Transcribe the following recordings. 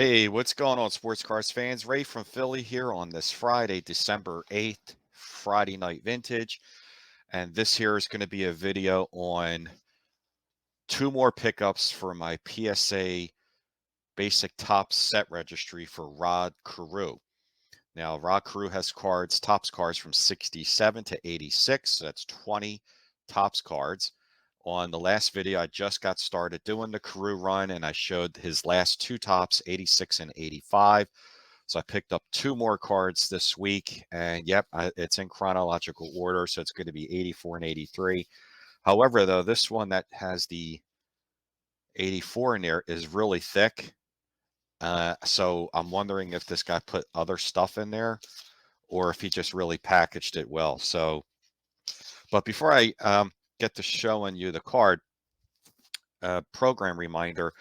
Hey, what's going on, sports cars fans? Ray from Philly here on this Friday, December 8th, Friday Night Vintage. And this here is going to be a video on two more pickups for my PSA Basic Top Set Registry for Rod Carew. Now, Rod Carew has cards, Topps cards from 67 to 86. So that's 20 Topps cards. On the last video, I just got started doing the Carew run, and I showed his last two Topps, 86 and 85. So I picked up two more cards this week, and yep, it's in chronological order, so it's going to be 84 and 83. However, though, this one that has the 84 in there is really thick. So I'm wondering if this guy put other stuff in there or if he just really packaged it well. So, but before I get to showing you the card, program reminder,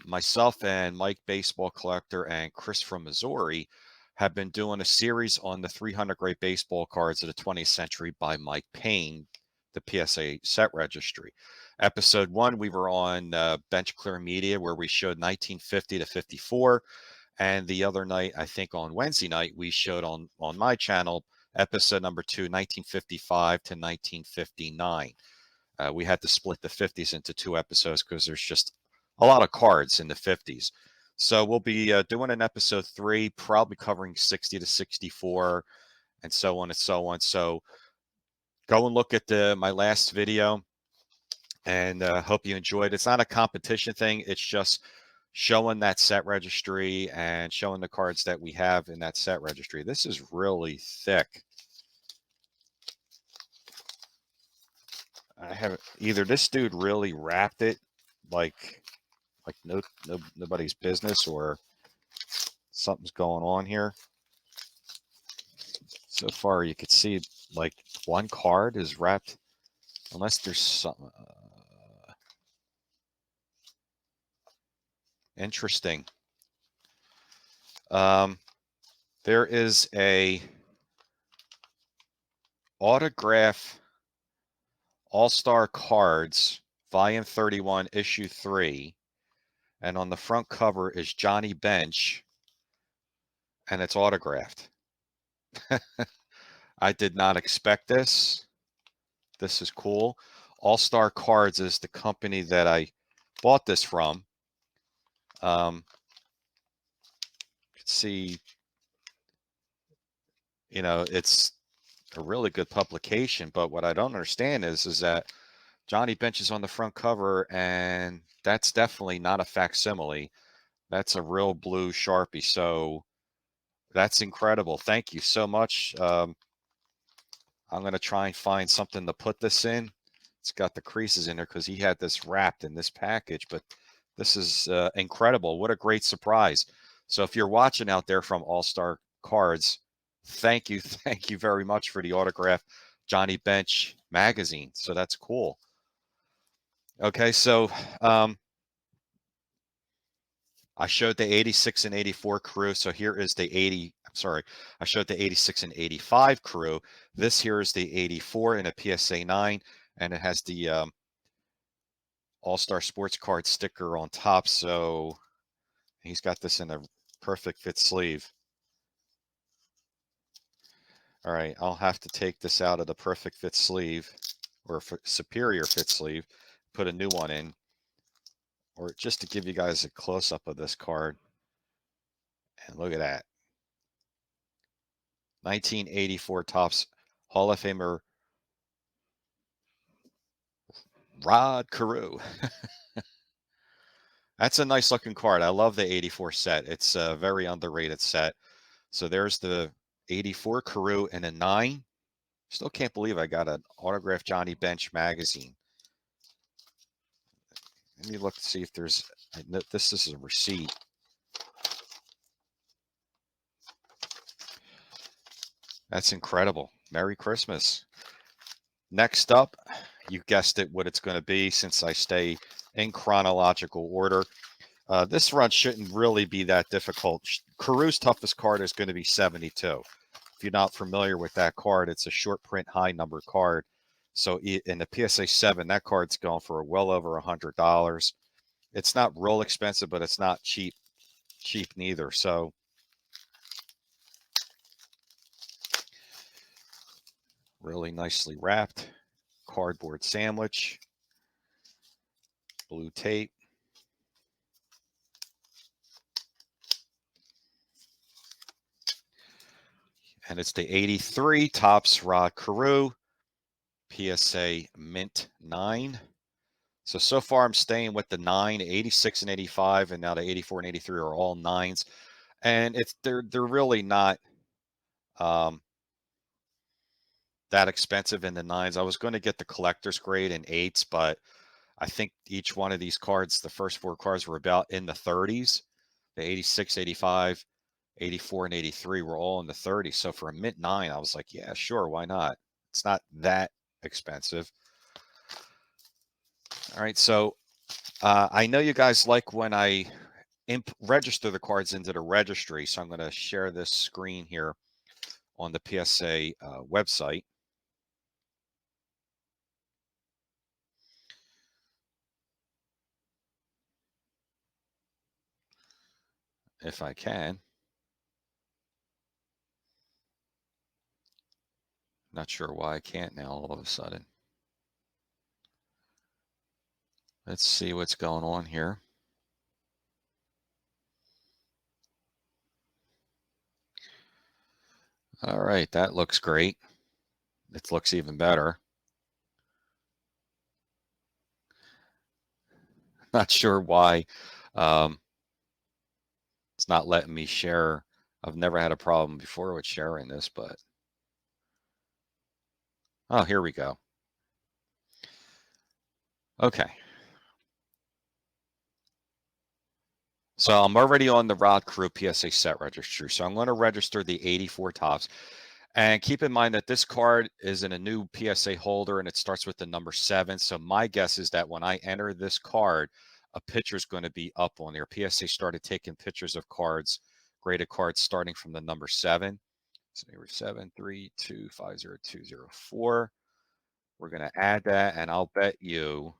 myself and Mike Baseball Collector and Chris from Missouri have been doing a series on the 300 great baseball cards of the 20th century by Mike Payne, the PSA set registry. Episode 1, we were on Bench Clear Media, where we showed 1950 to 54. And the other night, I think on Wednesday night, we showed on my channel, episode number 2, 1955 to 1959. We had to split the 50s into two episodes because there's just a lot of cards in the 50s. So we'll be doing an episode 3, probably covering 60 to 64 and so on and so on. So go and look at my last video, and hope you enjoyed. It's not a competition thing. It's just showing that set registry and showing the cards that we have in that set registry. This is really thick. I have either this dude really wrapped it like nobody's business, or something's going on here. So far, you could see like one card is wrapped, unless there's something interesting. There is a autograph All-Star Cards, Volume 31, Issue 3, and on the front cover is Johnny Bench, and it's autographed. I did not expect this. This is cool. All-Star Cards is the company that I bought this from. You can see, it's a really good publication, but what I don't understand is that Johnny Bench is on the front cover, and that's definitely not a facsimile. That's a real blue Sharpie. So that's incredible. Thank you so much. I'm going to try and find something to put this in. It's got the creases in there because he had this wrapped in this package, but this is incredible. What a great surprise. So if you're watching out there from All-Star Cards, thank you. Thank you very much for the autograph Johnny Bench magazine. So that's cool. Okay, so I showed the 86 and 84 Carew. So here is the 80. I'm sorry. I showed the 86 and 85 Carew. This here is the 84 in a PSA 9, and it has the All-Star Sports Card sticker on top. So he's got this in a perfect fit sleeve. All right, I'll have to take this out of the perfect fit sleeve, or superior fit sleeve, put a new one in, or just to give you guys a close-up of this card. And look at that. 1984 Topps Hall of Famer Rod Carew. That's a nice looking card. I love the 84 set. It's a very underrated set. So there's the 84 Carew in a 9. Still can't believe I got an autographed Johnny Bench magazine. Let me look to see if there's, this is a receipt. That's incredible. Merry Christmas. Next up, you guessed it, what it's going to be, since I stay in chronological order. This run shouldn't really be that difficult. Carew's toughest card is going to be 72. If you're not familiar with that card, it's a short print, high number card. So in the PSA 7, that card's going for well over $100. It's not real expensive, but it's not cheap cheap neither. So really nicely wrapped cardboard sandwich, blue tape. And it's the 83 Topps Rod Carew PSA Mint 9. So far I'm staying with the 9, 86 and 85, and now the 84 and 83 are all 9s. And they're really not that expensive in the 9s. I was going to get the collector's grade in 8s, but I think each one of these cards, the first 4 cards, were about in the 30s. The 86, 85, 84, and 83 were all in the 30s. So for a mint 9, I was like, yeah, sure, why not? It's not that expensive. All right, so I know you guys like when I register the cards into the registry, so I'm going to share this screen here on the PSA website. If I can. Not sure why I can't now all of a sudden. Let's see what's going on here. All right, that looks great. It looks even better. Not sure why it's not letting me share. I've never had a problem before with sharing this, but oh, here we go. Okay. So I'm already on the Rod Carew PSA set registry. So I'm going to register the 84 Topps. And keep in mind that this card is in a new PSA holder and it starts with the number 7. So my guess is that when I enter this card, a picture is going to be up on there. PSA started taking pictures of cards, graded cards starting from the number 7. So number 732500204. We're going to add that, and I'll bet you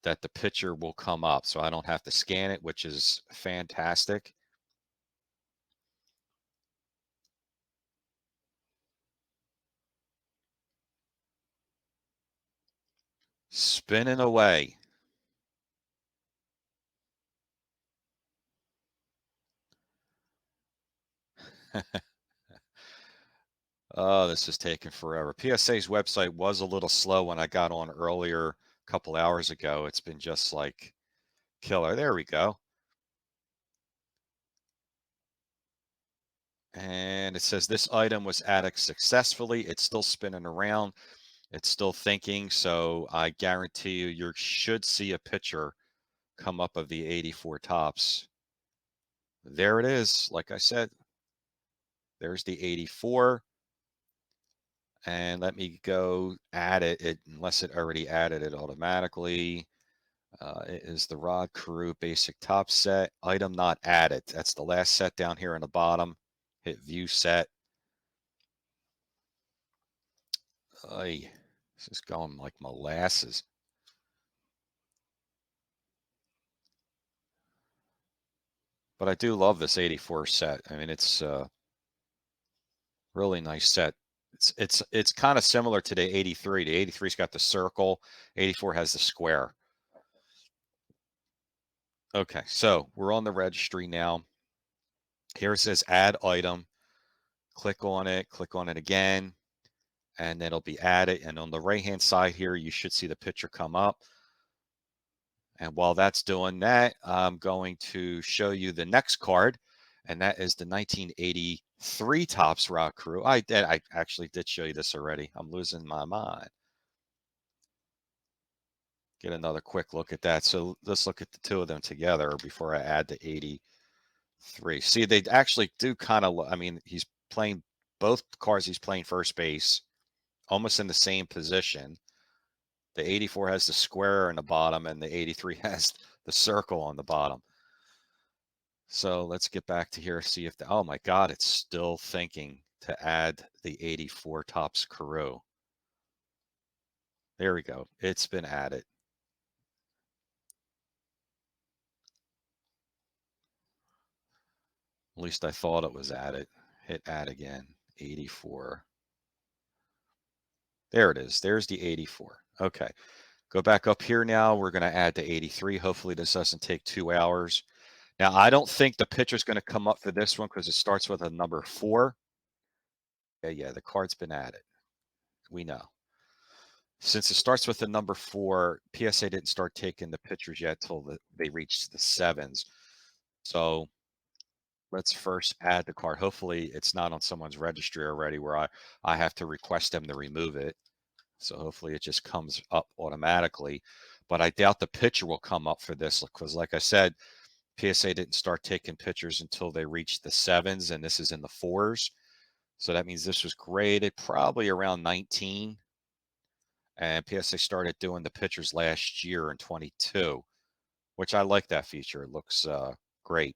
that the picture will come up so I don't have to scan it, which is fantastic. Spinning away. Oh, this is taking forever. PSA's website was a little slow when I got on earlier, a couple hours ago. It's been just like killer. There we go. And it says this item was added successfully. It's still spinning around. It's still thinking. So I guarantee you should see a picture come up of the 84 Topps. There it is. Like I said, there's the 84. And let me go add it, unless it already added it automatically. It is the Rod Carew Basic Top Set. Item not added. That's the last set down here on the bottom. Hit View Set. Ay, this is going like molasses. But I do love this 84 set. I mean, it's a really nice set. It's kind of similar to the 83. The 83's got the circle. 84 has the square. Okay, so we're on the registry now. Here it says add item. Click on it again, and then it'll be added. And on the right-hand side here, you should see the picture come up. And while that's doing that, I'm going to show you the next card, and that is the 1983 Topps Rod Carew. I actually did show you this already. I'm losing my mind. Get another quick look at that. So let's look at the two of them together before I add the 83. See, they actually do kind of, I mean, he's playing both cards. He's playing first base, almost in the same position. The 84 has the square on the bottom, and the 83 has the circle on the bottom. So let's get back to here, see if the, oh my God, it's still thinking to add the 84 Topps Carew. There we go. It's been added. At least I thought it was added. Hit add again. 84. There it is. There's the 84. Okay. Go back up here now. We're going to add the 83. Hopefully this doesn't take 2 hours. Now, I don't think the picture's going to come up for this one because it starts with a number 4. Yeah, the card's been added. We know. Since it starts with the number 4, PSA didn't start taking the pictures yet till they reached the 7s. So let's first add the card. Hopefully it's not on someone's registry already where I have to request them to remove it. So hopefully it just comes up automatically. But I doubt the picture will come up for this because, like I said, PSA didn't start taking pictures until they reached the 7s, and this is in the 4s. So that means this was graded probably around 19. And PSA started doing the pictures last year in 22, which I like that feature. It looks great.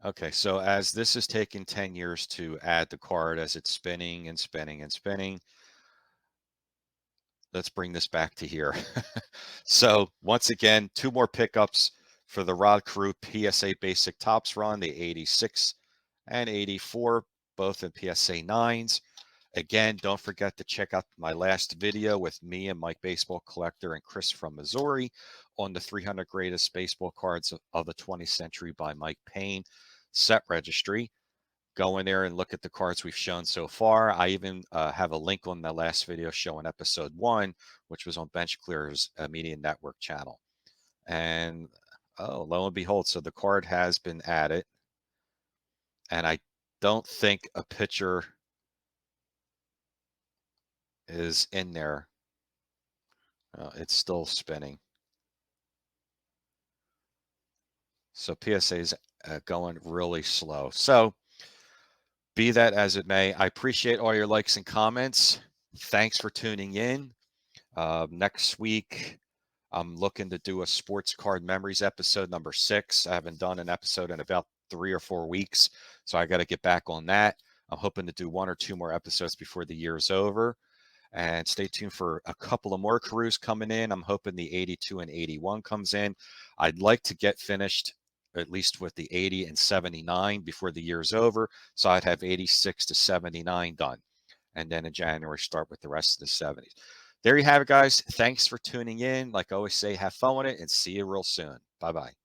Okay, so as this is taking 10 years to add the card as it's spinning and spinning and spinning, let's bring this back to here. So once again, 2 more pickups for the Rod Carew PSA Basic Tops run, the 86 and 84, both in PSA 9s. Again, don't forget to check out my last video with me and Mike Baseball Collector and Chris from Missouri on the 300 greatest baseball cards of the 20th century by Mike Payne set registry. Go in there and look at the cards we've shown so far. I even have a link on the last video showing episode 1, which was on Bench Clear's Media Network channel. And oh, lo and behold, so the card has been added. And I don't think a picture is in there. It's still spinning. So PSA is going really slow. So be that as it may, I appreciate all your likes and comments. Thanks for tuning in. Next week, I'm looking to do a sports card memories episode number 6. I haven't done an episode in about 3 or 4 weeks, so I got to get back on that. I'm hoping to do 1 or 2 more episodes before the year's over. And stay tuned for a couple of more Carews coming in. I'm hoping the 82 and 81 comes in. I'd like to get finished at least with the 80 and 79 before the year's over. So I'd have 86 to 79 done. And then in January, start with the rest of the 70s. There you have it, guys. Thanks for tuning in. Like I always say, have fun with it and see you real soon. Bye-bye.